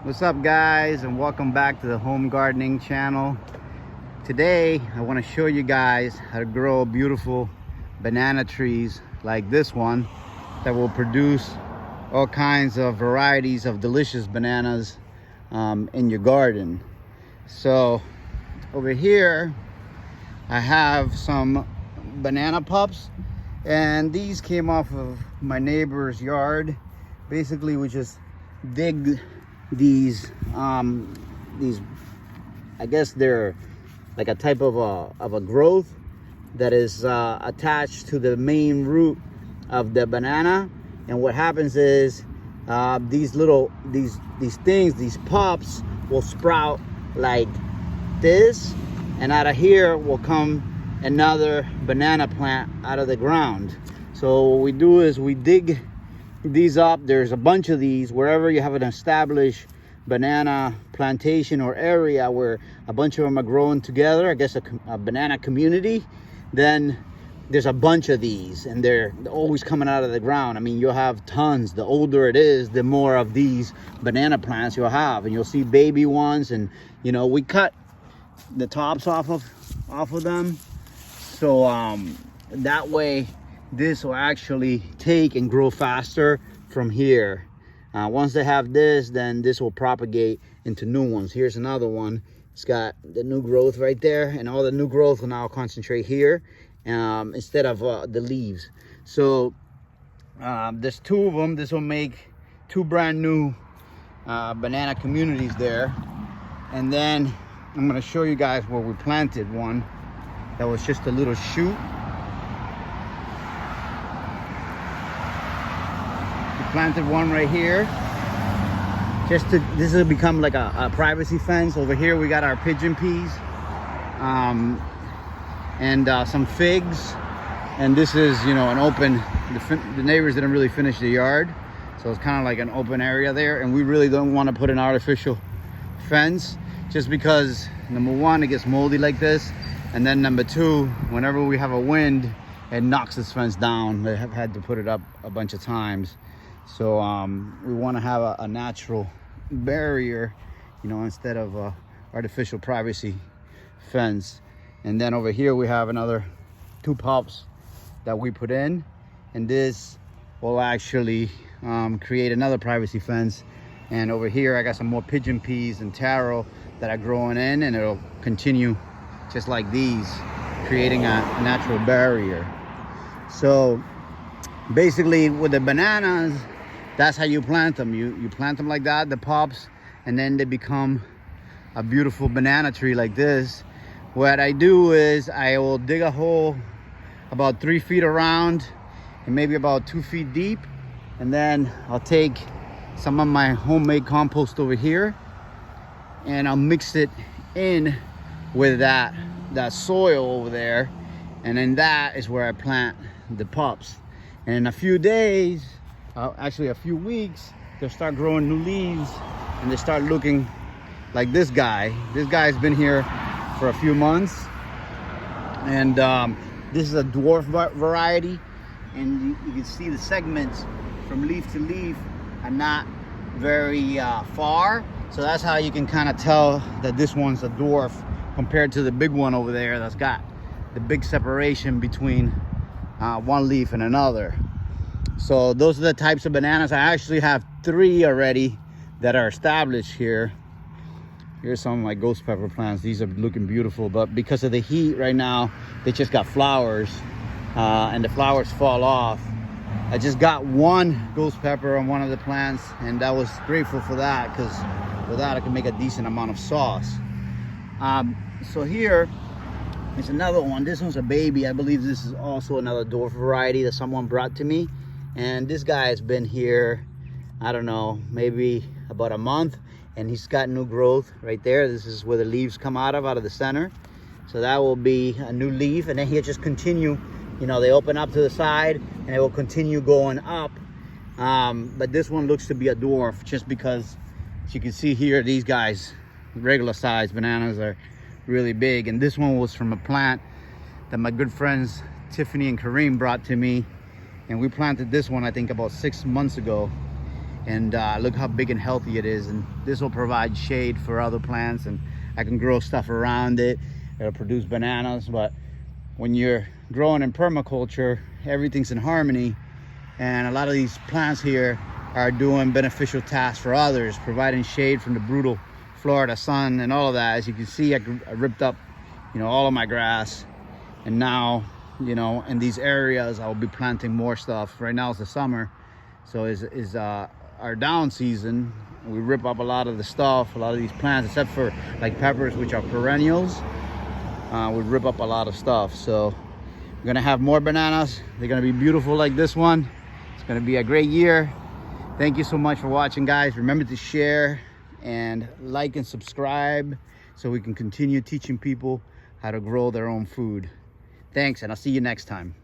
What's up, guys, and welcome back to the home gardening channel. Today I want to show you guys how to grow beautiful banana trees like this one that will produce all kinds of varieties of delicious bananas in your garden. So over here I have some banana pups, and these came off of my neighbor's yard. Basically we just dig these I guess they're like a type of a growth that is attached to the main root of the banana. And what happens is these pups will sprout like this, and out of here will come another banana plant out of the ground. So what we do is we dig these up. There's a bunch of these wherever you have an established banana plantation or area where a bunch of them are growing together, I guess a banana community. Then there's a bunch of these, and they're always coming out of the ground. I mean, you'll have tons. The older it is, the more of these banana plants you'll have, and you'll see baby ones. And you know, we cut the tops off of them, so that way this will actually take and grow faster from here. Once they have this, then this will propagate into new ones. Here's another one. It's got the new growth right there, and all the new growth will now concentrate here instead of the leaves. So there's two of them. This will make two brand new banana communities there. And then I'm going to show you guys where we planted one that was just a little shoot. Planted one right here. This will become like a privacy fence. Over here we got our pigeon peas and some figs. And this is, you know, an open, the neighbors didn't really finish the yard, so it's kind of like an open area there. And we really don't want to put an artificial fence, just because number one, it gets moldy like this, and then number two, whenever we have a wind, it knocks this fence down. They have had to put it up a bunch of times. So we want to have a natural barrier, you know, instead of a artificial privacy fence. And then over here we have another two pups that we put in, and this will actually create another privacy fence. And over here I got some more pigeon peas and taro that are growing in, and it'll continue just like these, creating a natural barrier. So basically with the bananas, that's how you plant them. You plant them like that, the pups, and then they become a beautiful banana tree like this. What I do is I will dig a hole about 3 feet around and maybe about 2 feet deep, and then I'll take some of my homemade compost over here and I'll mix it in with that soil over there, and then that is where I plant the pups. And in a few days, actually a few weeks, they'll start growing new leaves, and they start looking like this guy. This guy's been here for a few months, and this is a dwarf variety, and you can see the segments from leaf to leaf are not very far. So that's how you can kind of tell that this one's a dwarf compared to the big one over there that's got the big separation between one leaf and another. So those are the types of bananas. I actually have 3 already that are established here. Here's some of my ghost pepper plants. These are looking beautiful, but because of the heat right now, they just got flowers, and the flowers fall off. I just got one ghost pepper on one of the plants, and I was grateful for that, because with that I can make a decent amount of sauce. So here is another one. This one's a baby. I believe this is also another dwarf variety that someone brought to me. And this guy has been here, I don't know, maybe about a month, and he's got new growth right there. This is where the leaves come out of the center. So that will be a new leaf, and then he'll just continue, you know, they open up to the side and it will continue going up. But this one looks to be a dwarf, just because, as you can see here, these guys, regular size bananas, are really big. And this one was from a plant that my good friends Tiffany and Kareem brought to me, and we planted this one I think about 6 months ago, And look how big and healthy it is. And this will provide shade for other plants, and I can grow stuff around it. It'll produce bananas. But when you're growing in permaculture, everything's in harmony, and a lot of these plants here are doing beneficial tasks for others, providing shade from the brutal Florida sun and all of that. As you can see, I ripped up, you know, all of my grass, and now, you know, in these areas I'll be planting more stuff. Right now it's the summer, so is our down season. We rip up a lot of the stuff, a lot of these plants, except for like peppers, which are perennials. We rip up a lot of stuff. So we're gonna have more bananas. They're gonna be beautiful like this one. It's gonna be a great year. Thank you so much for watching, guys. Remember to share and like and subscribe so we can continue teaching people how to grow their own food. Thanks, and I'll see you next time.